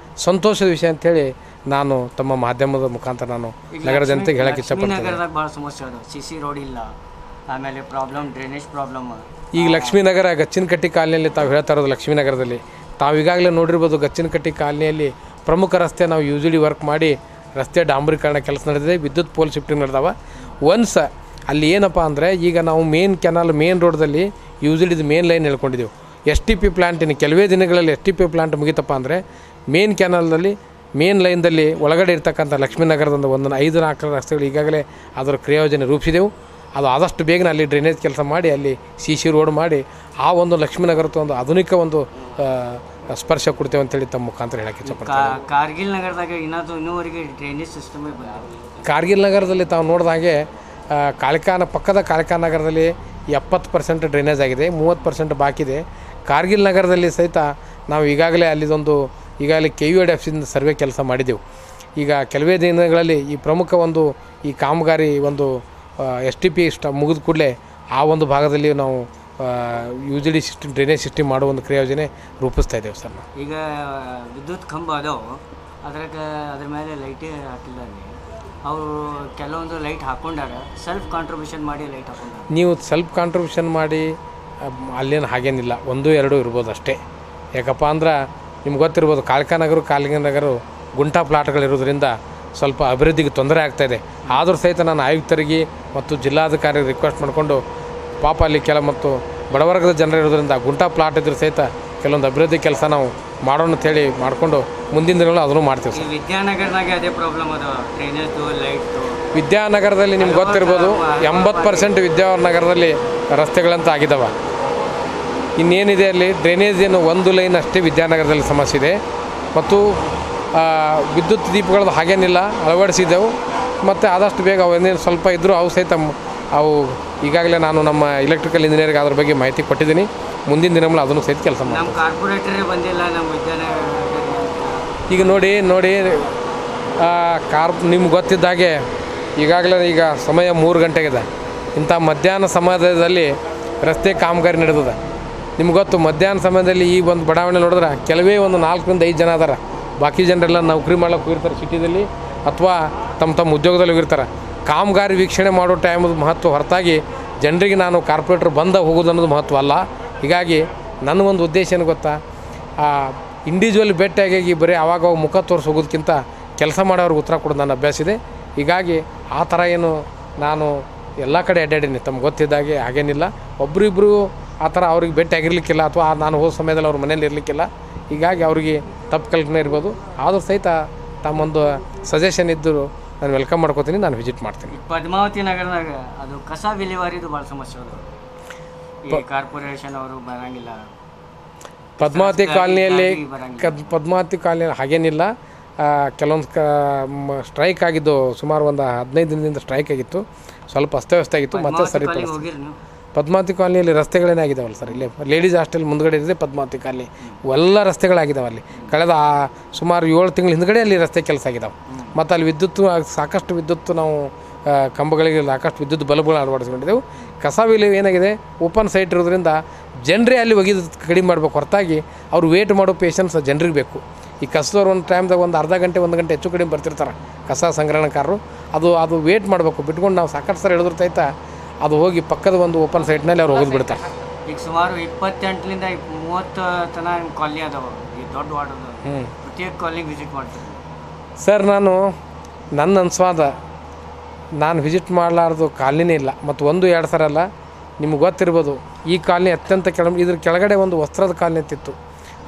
ಸಂತೋಷದ ವಿಷಯ ಅಂಥೇಳಿ ನಾನು ತಮ್ಮ ಮಾಧ್ಯಮದ ಮುಖಾಂತರ ನಾನು ನಗರ ಜನತೆಗೆ ಹೇಳಕ್ಕೆ ಇಷ್ಟಪಡ್ತೀನಿ. ನಗರದಾಗ ಭಾಳ ಸಮಸ್ಯೆ ಅದು, CC ರೋಡ್ ಇಲ್ಲ, ಆಮೇಲೆ ಪ್ರಾಬ್ಲಮ್ ಡ್ರೈನೇಜ್ ಪ್ರಾಬ್ಲಮ್. ಈಗ ಲಕ್ಷ್ಮೀನಗರ ಗಚ್ಚಿನಕಟ್ಟಿ ಕಾಲನಿಯಲ್ಲಿ ತಾವು ಹೇಳ್ತಾ ಇರೋದು ಲಕ್ಷ್ಮೀನಗರದಲ್ಲಿ ತಾವು ಈಗಾಗಲೇ ನೋಡಿರ್ಬೋದು. ಗಚ್ಚಿನಕಟ್ಟಿ ಕಾಲನಿಯಲ್ಲಿ ಪ್ರಮುಖ ರಸ್ತೆ ನಾವು UGD ವರ್ಕ್ ಮಾಡಿ ರಸ್ತೆ ಡಾಂಬರೀಕರಣ ಕೆಲಸ ನಡೆದಿದೆ. ವಿದ್ಯುತ್ ಪೋಲ್ ಶಿಫ್ಟಿಂಗ್ ನಡೆದಾವ. ಒನ್ಸ್ ಅಲ್ಲಿ ಏನಪ್ಪ ಅಂದರೆ ಈಗ ನಾವು ಮೇನ್ ಕೆನಾಲ್ ಮೇನ್ ರೋಡ್ದಲ್ಲಿ UGDದು ಮೇನ್ ಲೈನ್ ಹೇಳ್ಕೊಂಡಿದ್ದೆವು. STP ಪ್ಲ್ಯಾಂಟ್ ಇನ್ನು ಕೆಲವೇ ದಿನಗಳಲ್ಲಿ STP ಪ್ಲ್ಯಾಂಟ್ ಮುಗಿತಪ್ಪ ಅಂದರೆ ಮೇನ್ ಕೆನಾಲ್ದಲ್ಲಿ ಮೇನ್ ಲೈನ್ದಲ್ಲಿ ಒಳಗಡೆ ಇರ್ತಕ್ಕಂಥ ಲಕ್ಷ್ಮೀನಗರದಿಂದ ಒಂದು 5-4 ರಸ್ತೆಗಳು ಈಗಾಗಲೇ ಅದರ ಕ್ರಿಯಾಯೋಜನೆ ರೂಪಿಸಿದೆವು. ಅದು ಆದಷ್ಟು ಬೇಗನೆ ಅಲ್ಲಿ ಡ್ರೈನೇಜ್ ಕೆಲಸ ಮಾಡಿ ಅಲ್ಲಿ CC ರೋಡ್ ಮಾಡಿ ಆ ಒಂದು ಲಕ್ಷ್ಮೀನಗರದ ಒಂದು ಆಧುನಿಕ ಒಂದು ಸ್ಪರ್ಶ ಕೊಡ್ತೇವೆ ಅಂತೇಳಿ ತಮ್ಮ ಮುಖಾಂತರ ಹೇಳಕ್ಕೆ ಇಷ್ಟಪಡ್ತೀನಿ. ಕಾರ್ಗಿಲ್ ನಗರದಾಗ ಇನ್ನೂವರೆಗೆ ಡ್ರೈನೇಜ್ ಸಿಸ್ಟಮೇ ಬಂದಿದೆ. ಕಾರ್ಗಿಲ್ ನಗರದಲ್ಲಿ ತಾವು ನೋಡಿದ ಹಾಗೆ ಪಕ್ಕದ ಕಾಳಿಕಾ ನಗರದಲ್ಲಿ 70% ಡ್ರೈನೇಜ್ ಆಗಿದೆ, 30% ಬಾಕಿ ಇದೆ. ಕಾರ್ಗಿಲ್ ನಗರದಲ್ಲಿ ಸಹಿತ ನಾವು ಈಗಾಗಲೇ KUIDFCಯಿಂದ ಸರ್ವೆ ಕೆಲಸ ಮಾಡಿದೆವು. ಈಗ ಕೆಲವೇ ದಿನಗಳಲ್ಲಿ ಈ ಪ್ರಮುಖ ಒಂದು ಈ ಕಾಮಗಾರಿ ಒಂದು STP ಮುಗಿದ ಕೂಡಲೇ ಆ ಒಂದು ಭಾಗದಲ್ಲಿ ನಾವು UGD ಸಿಸ್ಟಮ್ ಡ್ರೈನೇಜ್ ಸಿಸ್ಟಮ್ ಮಾಡೋ ಒಂದು ಕ್ರಿಯಾಯೋಜನೆ ರೂಪಿಸ್ತಾ ಇದ್ದೇವೆ ಸರ್. ಈಗ ವಿದ್ಯುತ್ ಕಂಬ ಅದಾವು, ಅದ್ರ ಮೇಲೆ ಲೈಟೇ ಹಾಕಿಲ್ಲ. ಅವರು ಕೆಲವೊಂದು ಲೈಟ್ ಹಾಕೊಂಡಾರ, ಸೆಲ್ಫ್ ಕಾಂಟ್ರಿಬ್ಯೂಷನ್ ಮಾಡಿ ಲೈಟ್ ಹಾಕೊಂಡಾರ. ನೀವು ಸೆಲ್ಫ್ ಕಾಂಟ್ರಿಬ್ಯೂಷನ್ ಮಾಡಿ ಅಲ್ಲೇನು ಹಾಗೇನಿಲ್ಲ, 1-2 ಇರ್ಬೋದು ಅಷ್ಟೇ. ಯಾಕಪ್ಪ ಅಂದ್ರೆ ನಿಮ್ಗೆ ಗೊತ್ತಿರ್ಬೋದು ಕಾಳಿಕಾ ನಗರ ಗುಂಟಾ ಪ್ಲಾಟ್ಗಳಿರೋದ್ರಿಂದ ಸ್ವಲ್ಪ ಅಭಿವೃದ್ಧಿಗೆ ತೊಂದರೆ ಆಗ್ತಾಯಿದೆ. ಆದರೂ ಸಹಿತ ನಾನು ಆಯುಕ್ತರಿಗೆ ಮತ್ತು ಜಿಲ್ಲಾಧಿಕಾರಿಗೆ ರಿಕ್ವೆಸ್ಟ್ ಮಾಡಿಕೊಂಡು ಪಾಪ ಅಲ್ಲಿ ಮತ್ತು ಬಡವರ್ಗದ ಜನರು ಇರೋದ್ರಿಂದ ಗುಂಟಾ ಪ್ಲಾಟ್ ಇದ್ರೂ ಸಹಿತ ಕೆಲವೊಂದು ಅಭಿವೃದ್ಧಿ ಕೆಲಸ ನಾವು ಮಾಡೋಣ ಅಂತೇಳಿ ಮಾಡಿಕೊಂಡು ಮುಂದಿನ ದಿನಗಳು ಅದನ್ನು ಮಾಡ್ತೀವಿ ಸರ್. ವಿದ್ಯಾನಗರದಾಗ ಅದೇ ಪ್ರಾಬ್ಲಮ್ ಅದು, ಡ್ರೈನೇಜ್ದು ಲೈಟ್ದು. ವಿದ್ಯಾನಗರದಲ್ಲಿ ನಿಮ್ಗೆ ಗೊತ್ತಿರ್ಬೋದು 80% ವಿದ್ಯಾನಗರದಲ್ಲಿ ರಸ್ತೆಗಳಂತ ಆಗಿದ್ದಾವೆ. ಇನ್ನೇನಿದೆ ಅಲ್ಲಿ ಡ್ರೈನೇಜ್ ಏನು ಒಂದು ಲೈನ್ ಅಷ್ಟೇ ವಿದ್ಯಾನಗರದಲ್ಲಿ ಸಮಸ್ಯೆ ಇದೆ. ಮತ್ತು ವಿದ್ಯುತ್ ದೀಪಗಳದ್ದು ಹಾಗೇನಿಲ್ಲ, ಅಳವಡಿಸಿದ್ದೆವು. ಮತ್ತು ಆದಷ್ಟು ಬೇಗ ಅವೇನೇನು ಸ್ವಲ್ಪ ಇದ್ದರೂ ಅವು ಸಹಿತ ಈಗಾಗಲೇ ನಾನು ನಮ್ಮ ಎಲೆಕ್ಟ್ರಿಕಲ್ ಇಂಜಿನಿಯರ್ಗೆ ಅದ್ರ ಬಗ್ಗೆ ಮಾಹಿತಿ ಕೊಟ್ಟಿದ್ದೀನಿ. ಮುಂದಿನ ದಿನಗಳಲ್ಲಿ ಅದನ್ನು ಸಹಿತ ಕೆಲಸ ಮಾಡಿ. ನಮ್ಮ ಕಾರ್ಪೊರೇಟರೇ ಬಂದಿಲ್ಲ ನಮ್ಮ ವಿದ್ಯಾನಗರ. ಈಗ ನೋಡಿ ನಿಮ್ಗೆ ಗೊತ್ತಿದ್ದಾಗೆ ಈಗಾಗಲೇ ಈಗ ಸಮಯ 3 ಗಂಟೆಗಿದೆ. ಇಂಥ ಮಧ್ಯಾಹ್ನ ಸಮಯದಲ್ಲಿ ರಸ್ತೆ ಕಾಮಗಾರಿ ನಡೆದಿದೆ. ನಿಮ್ಗೆ ಗೊತ್ತು ಮಧ್ಯಾಹ್ನ ಸಮಯದಲ್ಲಿ ಈ ಒಂದು ಬಡಾವಣೆ ನೋಡಿದ್ರೆ ಕೆಲವೇ ಒಂದು 4-5 ಜನ ಅದಾರ. ಬಾಕಿ ಜನರೆಲ್ಲ ನೌಕರಿ ಮಾಡ್ಲಿಕ್ಕೆ ಹೋಗಿರ್ತಾರೆ ಸಿಟಿದಲ್ಲಿ ಅಥವಾ ತಮ್ಮ ಉದ್ಯೋಗದಲ್ಲಿ ಹೋಗಿರ್ತಾರೆ. ಕಾಮಗಾರಿ ವೀಕ್ಷಣೆ ಮಾಡೋ ಟೈಮದು ಮಹತ್ವ ಹೊರತಾಗಿ ಜನರಿಗೆ ನಾನು ಕಾರ್ಪೊರೇಟರ್ ಬಂದ ಹೋಗೋದು ಅನ್ನೋದು ಮಹತ್ವ ಅಲ್ಲ. ಹೀಗಾಗಿ ನನ್ನ ಒಂದು ಉದ್ದೇಶ ಏನು ಗೊತ್ತಾ, ಇಂಡಿವಿಜುವಲ್ ಭೇಟಿಯಾಗಿ ಬರೀ ಆವಾಗ ಮುಖ ತೋರಿಸಿ ಹೋಗೋದಕ್ಕಿಂತ ಕೆಲಸ ಮಾಡೋರಿಗೆ ಉತ್ತರ ಕೊಡೋದು ನನ್ನ ಅಭ್ಯಾಸ ಇದೆ. ಹೀಗಾಗಿ ಆ ಥರ ಏನು ನಾನು ಎಲ್ಲ ಕಡೆ ಅಡ್ಡಾಡೀನಿ, ತಮ್ಗೆ ಗೊತ್ತಿದ್ದಾಗೆ ಹಾಗೇನಿಲ್ಲ. ಒಬ್ಬರಿಬ್ಬರು ಆ ಥರ ಅವ್ರಿಗೆ ಭೇಟಿ ಆಗಿರಲಿಕ್ಕಿಲ್ಲ ಅಥವಾ ನಾನು ಹೋದ ಸಮಯದಲ್ಲಿ ಅವ್ರ ಮನೇಲಿ ಇರಲಿಕ್ಕಿಲ್ಲ. ಹೀಗಾಗಿ ಅವರಿಗೆ ತಪ್ಪು ಕಲ್ಪನೆ ಇರ್ಬೋದು. ಆದರೂ ಸಹಿತ ತಮ್ಮೊಂದು ಸಜೆಷನ್ ಇದ್ದರೂ ನಾನು ವೆಲ್ಕಮ್ ಮಾಡ್ಕೋತೀನಿ, ನಾನು ವಿಸಿಟ್ ಮಾಡ್ತೀನಿ. ಪದ್ಮಾವತಿ ನಗರದಾಗ ಅದು ಕಸ ವಿಲೇವಾರಿದು ಭಾಳ ಸಮಸ್ಯೆ ಅದು, ಈ ಕಾರ್ಪೊರೇಷನ್ ಅವರು ಬರೋಂಗಿಲ್ಲ. ಪದ್ಮಾವತಿ ಕಾಲನಿಯಲ್ಲಿ ಹಾಗೇನಿಲ್ಲ. ಕೆಲವೊಂದು ಸ್ಟ್ರೈಕ್ ಆಗಿದ್ದು, ಸುಮಾರು ಒಂದು 15 ದಿನದಿಂದ ಸ್ಟ್ರೈಕ್ ಆಗಿತ್ತು. ಸ್ವಲ್ಪ ಅಸ್ತವ್ಯಸ್ತ ಆಗಿತ್ತು, ಮತ್ತೆ ಸರಿಪಡಿಸ್ತೀವಿ. ಪದ್ಮಾವತಿ ಕಾಲನಿಯಲ್ಲಿ ರಸ್ತೆಗಳೇನಾಗಿದ್ದಾವಲ್ಲ ಸರ್, ಇಲ್ಲಿ ಲೇಡೀಸ್ ಹಾಸ್ಟೆಲ್ ಮುಂದ್ಗಡೆ ಇದೆ ಪದ್ಮಾವತಿ ಕಾಲನಿ. ಎಲ್ಲ ರಸ್ತೆಗಳಾಗಿದ್ದಾವೆ. ಅಲ್ಲಿ ಕಳೆದ ಸುಮಾರು 7 ತಿಂಗಳ ಹಿಂದ್ಗಡೆ ಅಲ್ಲಿ ರಸ್ತೆ ಕೆಲಸ ಆಗಿದ್ದಾವೆ. ಮತ್ತು ಅಲ್ಲಿ ಸಾಕಷ್ಟು ವಿದ್ಯುತ್ ನಾವು ಕಂಬಗಳಿಗೆ ಸಾಕಷ್ಟು ವಿದ್ಯುತ್ ಬಲ್ಬ್ಗಳು ಅಳವಡಿಸ್ಕೊಂಡಿದ್ದೆವು. ಕಸ ವಿಲೇವಾರಿ ಏನಾಗಿದೆ, ಓಪನ್ ಸೈಟ್ ಇರೋದ್ರಿಂದ ಜನರೇ ಅಲ್ಲಿ ಒಗೆದು ಕಡಿಮೆ ಮಾಡಬೇಕು ಹೊರತಾಗಿ ಅವ್ರು ವೇಟ್ ಮಾಡೋ ಪೇಷನ್ಸ್ ಜನರಿಗೆ ಬೇಕು. ಈ ಕಸದವ್ರು ಒಂದು ಟೈಮ್ದಾಗ ಒಂದು ಅರ್ಧ ಗಂಟೆ 1 ಗಂಟೆ ಹೆಚ್ಚು ಕಡಿಮೆ ಬರ್ತಿರ್ತಾರೆ ಕಸ ಸಂಗ್ರಹಣಕಾರರು. ಅದು ವೇಟ್ ಮಾಡಬೇಕು. ಬಿಟ್ಕೊಂಡು ನಾವು ಸಾಕಷ್ಟು ಸಲ ಹೇಳಿದ್ರು ಸಹಿತ ಅದು ಹೋಗಿ ಪಕ್ಕದ ಒಂದು ಓಪನ್ ಸೈಟ್ನಲ್ಲಿ ಅವ್ರು ಹೋಗೋದು ಬಿಡ್ತಾರೆ. ಈಗ ಸುಮಾರು 28ರಿಂದ 30 ತನಕ ಕಾಲನಿ ಅದಾವೆ ಈ ದೊಡ್ಡ ವಾರ್ಡದು. ಪ್ರತ್ಯೇಕ ಕಾಲನಿಗೆ ವಿಸಿಟ್ ಮಾಡ್ತೀನಿ ಸರ್. ನನ್ನ ಅನ್ಸ್ವಾದ ನಾನು ವಿಸಿಟ್ ಮಾಡಲಾರ್ದು ಕಾಲನಿನೇ ಇಲ್ಲ. ಮತ್ತು 1-2 ಸಲ ಅಲ್ಲ, ನಿಮ್ಗೆ ಗೊತ್ತಿರ್ಬೋದು ಈ ಕಾಲನಿ ಅತ್ಯಂತ ಇದ್ರ ಕೆಳಗಡೆ ಒಂದು ವಸ್ತ್ರದ ಕಾಲನಿ ಅಂತಿತ್ತು.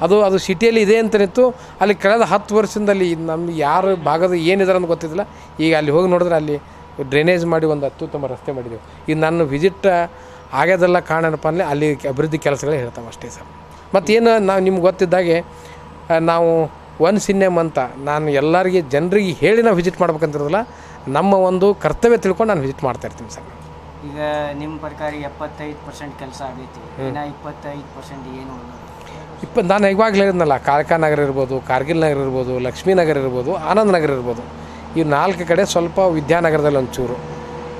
ಅದು ಸಿಟಿಯಲ್ಲಿ ಇದೆ ಅಂತನಿತ್ತು. ಅಲ್ಲಿ ಕಳೆದ 10 ವರ್ಷದಲ್ಲಿ ನಮ್ಮ ಯಾರು ಭಾಗದ ಏನಿದಾರೆ ಅಂತ ಗೊತ್ತಿದ್ದಿಲ್ಲ. ಈಗ ಅಲ್ಲಿ ಹೋಗಿ ನೋಡಿದ್ರೆ ಅಲ್ಲಿ ಡ್ರೈನೇಜ್ ಮಾಡಿ ಒಂದು ಅತ್ಯುತ್ತಮ ರಸ್ತೆ ಮಾಡಿದೆವು. ಇದು ನನ್ನ ವಿಸಿಟ್ ಆಗ್ಯದೆಲ್ಲ ಕಾರಣ ಏನಪ್ಪ ಅಂದರೆ ಅಲ್ಲಿ ಅಭಿವೃದ್ಧಿ ಕೆಲಸಗಳೇ ಹೇಳ್ತಾವೆ ಅಷ್ಟೇ ಸರ್. ಮತ್ತೇನು ನಿಮ್ಗೆ ಗೊತ್ತಿದ್ದಾಗೆ ನಾವು ಒನ್ಸ್ ಇನ್ ಎ ಮಂತ್ ನಾನು ಎಲ್ಲರಿಗೆ ಜನರಿಗೆ ಹೇಳಿ ನಾವು ವಿಸಿಟ್ ಮಾಡ್ಬೇಕಂತಿರೋದಿಲ್ಲ, ನಮ್ಮ ಒಂದು ಕರ್ತವ್ಯ ತಿಳ್ಕೊಂಡು ನಾನು ವಿಸಿಟ್ ಮಾಡ್ತಾ ಇರ್ತೀನಿ ಸರ್. ಈಗ ನಿಮ್ಮ ಪ್ರಕಾರ 75% ಕೆಲಸ ಆಗೈತಿ, ಇನ್ನು 25% ಏನು? ನಾನು ಇವಾಗಲೇ ಹೇಳಿದ್ನಲ್ಲ, ಕಾಳಕಾ ನಗರ ಇರ್ಬೋದು, ಕಾರ್ಗಿಲ್ ನಗರ ಇರ್ಬೋದು, ಲಕ್ಷ್ಮೀ ನಗರ ಇರ್ಬೋದು, ಆನಂದ್ ನಗರ ಇರ್ಬೋದು, ಈ 4 ಕಡೆ ಸ್ವಲ್ಪ ವಿದ್ಯಾನಗರದಲ್ಲಿ ಒಂಚೂರು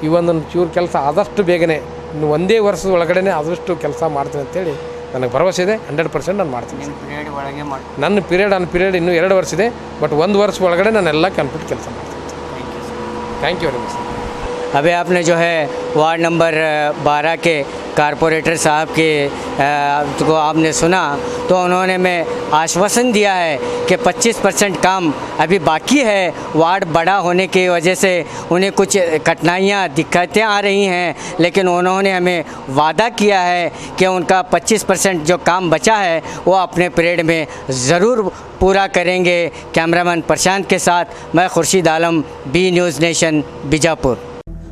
ಈ ಒಂದೊಂದು ಚೂರು ಕೆಲಸ ಆದಷ್ಟು ಬೇಗನೆ ಇನ್ನು ಒಂದೇ ವರ್ಷದ ಒಳಗಡೆ ಆದಷ್ಟು ಕೆಲಸ ಮಾಡ್ತೀನಿ ಅಂತೇಳಿ ನನಗೆ ಭರವಸೆ ಇದೆ. 100% ನಾನು ಮಾಡ್ತೀನಿ. ನನ್ನ ಪೀರಿಯಡ್ ಇನ್ನೂ 2 ವರ್ಷ ಇದೆ, ಬಟ್ 1 ವರ್ಷ ಒಳಗಡೆ ನಾನೆಲ್ಲ ಕಂಪ್ಲೀಟ್ ಕೆಲಸ ಮಾಡ್ತೀನಿ. Thank you very much. अभी आपने जो है वार्ड नंबर 12 के कारपोरेटर साहब के को आपने सुना, तो उन्होंने में आश्वासन दिया है कि 25% काम अभी बाकी है। वार्ड बड़ा होने की वजह से उन्हें कुछ कठिनाइयाँ दिक्कतें आ रही हैं, लेकिन उन्होंने हमें वादा किया है कि उनका 25% जो काम बचा है वो अपने पीरियड में ज़रूर पूरा करेंगे। कैमरामैन प्रशांत के साथ मैं Khurshid Alam, B news nation, Bijapur.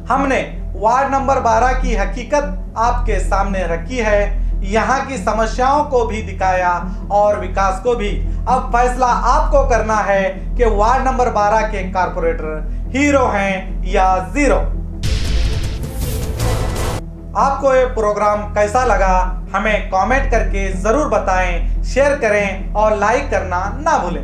हमने वार्ड नंबर 12 की हकीकत आपके सामने रखी है, यहाँ की समस्याओं को भी दिखाया और विकास को भी। अब फैसला आपको करना है कि वार्ड नंबर 12 के कारपोरेटर हीरो हैं या जीरो। आपको ये प्रोग्राम कैसा लगा हमें कमेंट करके ज़रूर बताएं, शेयर करें और लाइक करना ना भूलें।